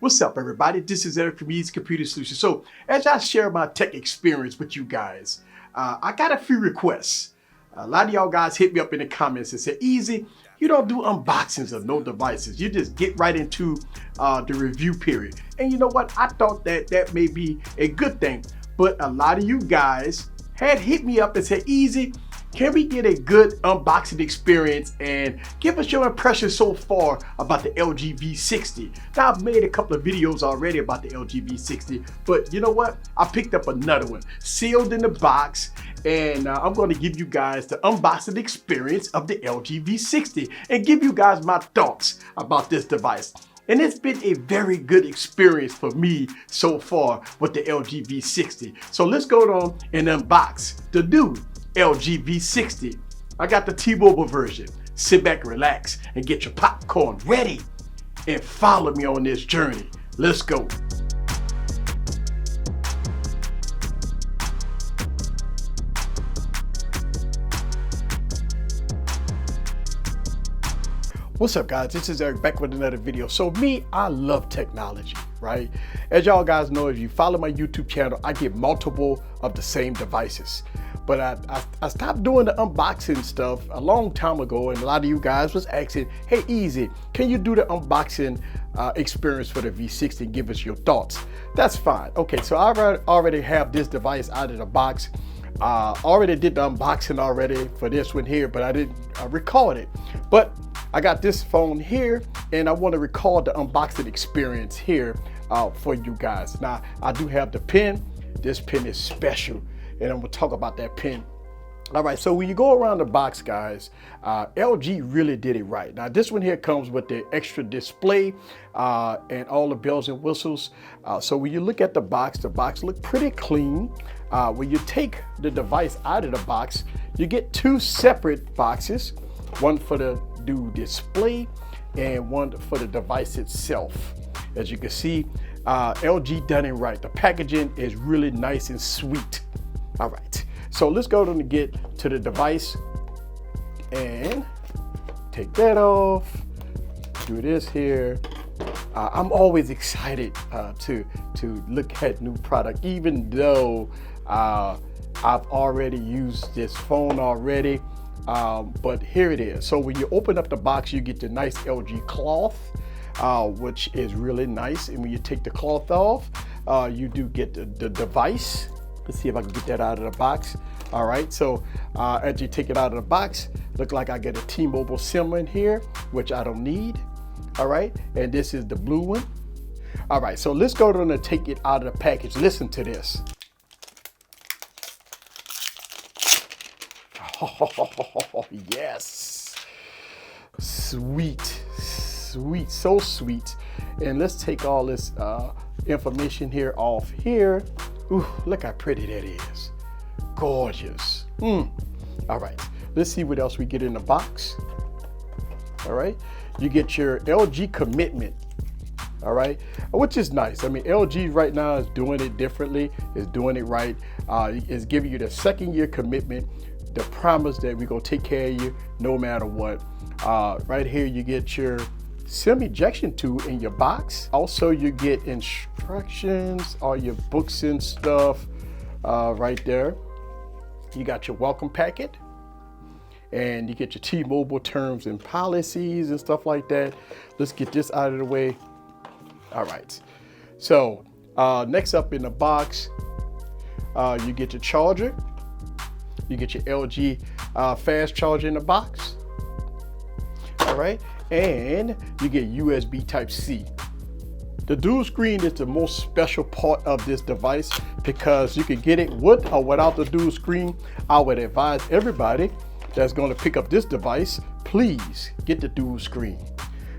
What's up, everybody? This is Eric from AskEazyComputerSolutions. So, as I share my tech experience with you guys, I got a few requests. A lot of y'all guys hit me up in the comments and said, Easy, you don't do unboxings of no devices. You just get right into the review period. And you know what? I thought that may be a good thing. But a lot of you guys had hit me up and said, Easy, can we get a good unboxing experience and give us your impression so far about the LG V60? Now, I've made a couple of videos already about the LG V60, but you know what? I picked up another one, sealed in the box, and I'm going to give you guys the unboxing experience of the LG V60 and give you guys my thoughts about this device. And it's been a very good experience for me so far with the LG V60. So let's go on and unbox the new LG V60. I got the T-Mobile version. Sit back, relax, and get your popcorn ready and follow me on this journey. Let's go. What's up, guys? This is Eric back with another video. So me, I love technology, right? As y'all guys know, if you follow my YouTube channel, I get multiple of the same devices. But I stopped doing the unboxing stuff a long time ago, and a lot of you guys was asking, hey, Easy, can you do the unboxing experience for the V60 and give us your thoughts? That's fine. Okay, so I already have this device out of the box. Already did the unboxing already for this one here, but I didn't record it. But I got this phone here, and I want to record the unboxing experience here for you guys. Now, I do have the pen. This pen is special, and I'm gonna talk about that pen. All right, so when you go around the box, guys, LG really did it right. Now, this one here comes with the extra display and all the bells and whistles. So when you look at the box looks pretty clean. When you take the device out of the box, you get two separate boxes, one for the new display and one for the device itself. As you can see, LG done it right. The packaging is really nice and sweet. All right, so let's go and get to the device and take that off. Do this here. I'm always excited to look at new product, even though I've already used this phone already. But here it is. So when you open up the box, you get the nice LG cloth, which is really nice. And when you take the cloth off, you do get the device. Let's see if I can get that out of the box. All right, so as you take it out of the box, look like I get a T-Mobile SIM in here, which I don't need. All right, and this is the blue one. All right, so let's go and take it out of the package. Listen to this. Oh, yes. Sweet, sweet, so sweet. And let's take all this information here off here. Ooh, look how pretty that is. Gorgeous. All right, let's see what else we get in the box. All right, you get your LG commitment. All right, which is nice. I mean, LG right now is doing it differently, is doing it right. It's giving you the 2nd-year commitment, the promise that we're gonna take care of you no matter what. Right here, you get your SIM ejection tool in your box. Also, you get instructions, all your books and stuff right there. You got your welcome packet, and you get your T-Mobile terms and policies and stuff like that. Let's get this out of the way. All right, so next up in the box, you get your charger. You get your LG fast charger in the box. All right, and you get USB Type-C. The dual screen is the most special part of this device because you can get it with or without the dual screen. I would advise everybody that's going to pick up this device, please get the dual screen.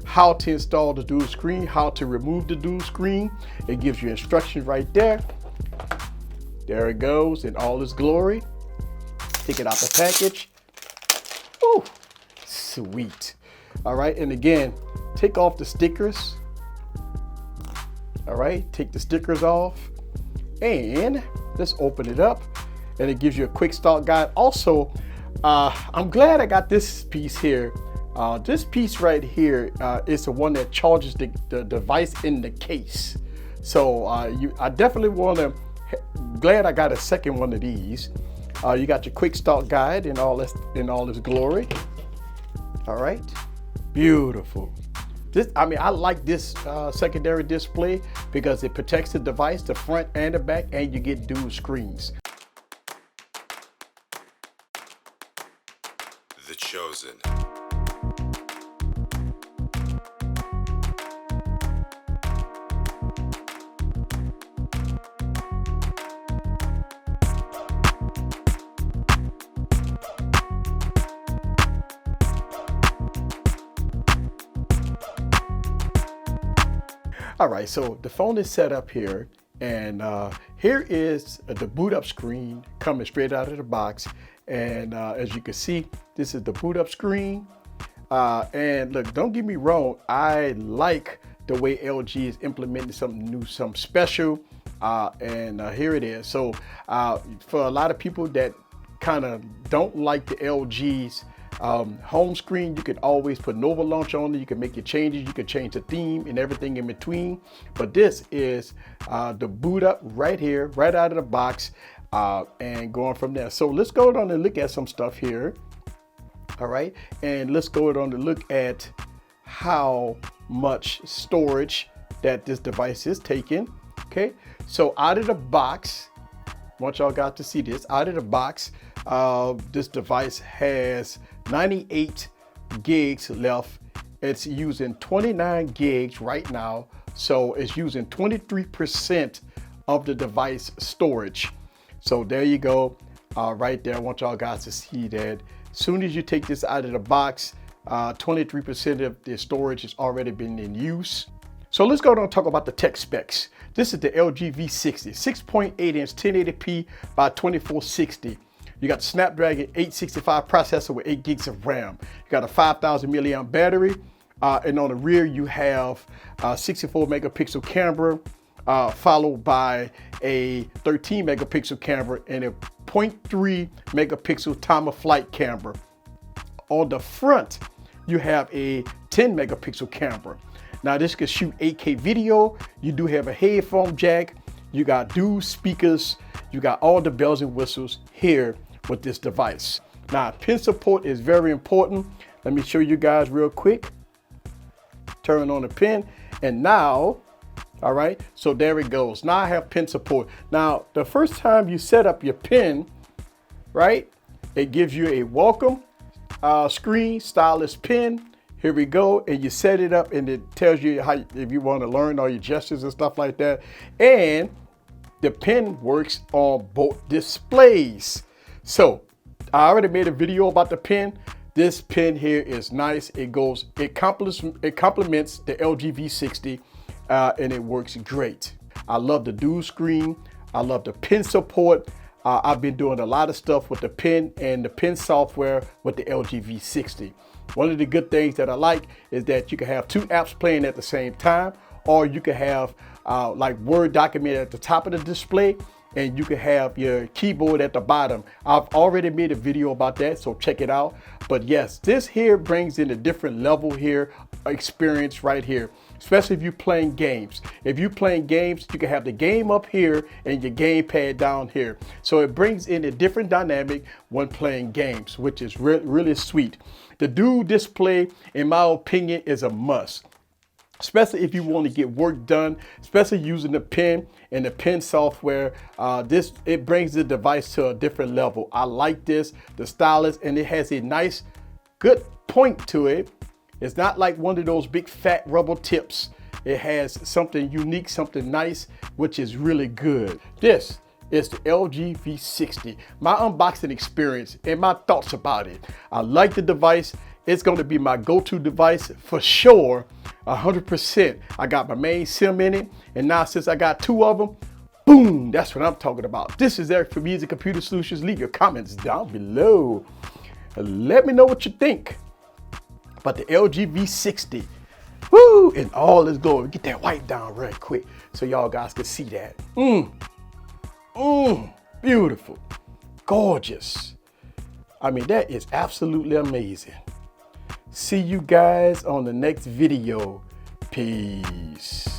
How to install the dual screen, how to remove the dual screen. It gives you instructions right there. There it goes in all its glory. Take it out the package. Ooh, sweet. All right, and again, take off the stickers. All right, take the stickers off. And let's open it up. And it gives you a quick start guide. Also, I'm glad I got this piece here This piece right here is the one that charges the device in the case. So I definitely want to, glad I got a second one of these. You got your quick start guide in all its glory. All right, beautiful. I like this secondary display because it protects the device, the front and the back, and you get dual screens. The Chosen. All right, so the phone is set up here, and here is the boot up screen coming straight out of the box. And as you can see, this is the boot up screen. And look, don't get me wrong, I like the way LG is implementing something new, something special. And here it is. So for a lot of people that kind of don't like the LG's home screen, you can always put Nova Launch on it. You can make your changes. You can change the theme and everything in between. But this is the boot up right here, right out of the box, and going from there. So let's go on and look at some stuff here. All right, and let's go on and look at how much storage that this device is taking. Okay, so out of the box, once y'all got to see this, out of the box, this device has 98 gigs left. It's using 29 gigs right now, so it's using 23% of the device storage. So there you go, right there. I want y'all guys to see that. As soon as you take this out of the box, 23% of the storage has already been in use. So let's go on and talk about the tech specs. This is the LG V60, 6.8 inch 1080p by 2460. You got the Snapdragon 865 processor with 8 gigs of RAM. You got a 5,000 milliamp battery. And on the rear, you have a 64 megapixel camera, followed by a 13 megapixel camera and a 0.3 megapixel time of flight camera. On the front, you have a 10 megapixel camera. Now this can shoot 8K video. You do have a headphone jack. You got dual speakers. You got all the bells and whistles here with this device. Now pen support is very important. Let me show you guys real quick. Turn on the pen, and now, all right, so there it goes. Now I have pen support. Now, the first time you set up your pen, right, it gives you a welcome screen, stylus pen. Here we go, and you set it up, and it tells you how, if you want to learn all your gestures and stuff like that. And the pen works on both displays. So I already made a video about the pen. This pen here is nice. It complements the LG V60, and it works great. I love the dual screen. I love the pen support. I've been doing a lot of stuff with the pen and the pen software with the LG V60. One of the good things that I like is that you can have two apps playing at the same time, or you can have like Word document at the top of the display, and you can have your keyboard at the bottom. I've already made a video about that, so check it out. But yes, this here brings in a different level here, experience right here, especially if you're playing games. If you're playing games, you can have the game up here and your gamepad down here. So it brings in a different dynamic when playing games, which is really sweet. The dual display, in my opinion, is a must, especially if you want to get work done, especially using the pen and the pen software. It brings the device to a different level. I like this, the stylus, and it has a nice, good point to it. It's not like one of those big fat rubber tips. It has something unique, something nice, which is really good. This is the LG V60, my unboxing experience and my thoughts about it. I like the device. It's going to be my go-to device for sure, 100%. I got my main SIM in it, and now since I got two of them, boom, that's what I'm talking about. This is Eric from AskEazyComputerSolutions. Leave your comments down below. Let me know what you think about the LG V60. Woo, and all is glory. Get that white down real quick so y'all guys can see that. Beautiful, gorgeous. I mean, that is absolutely amazing. See you guys on the next video. Peace.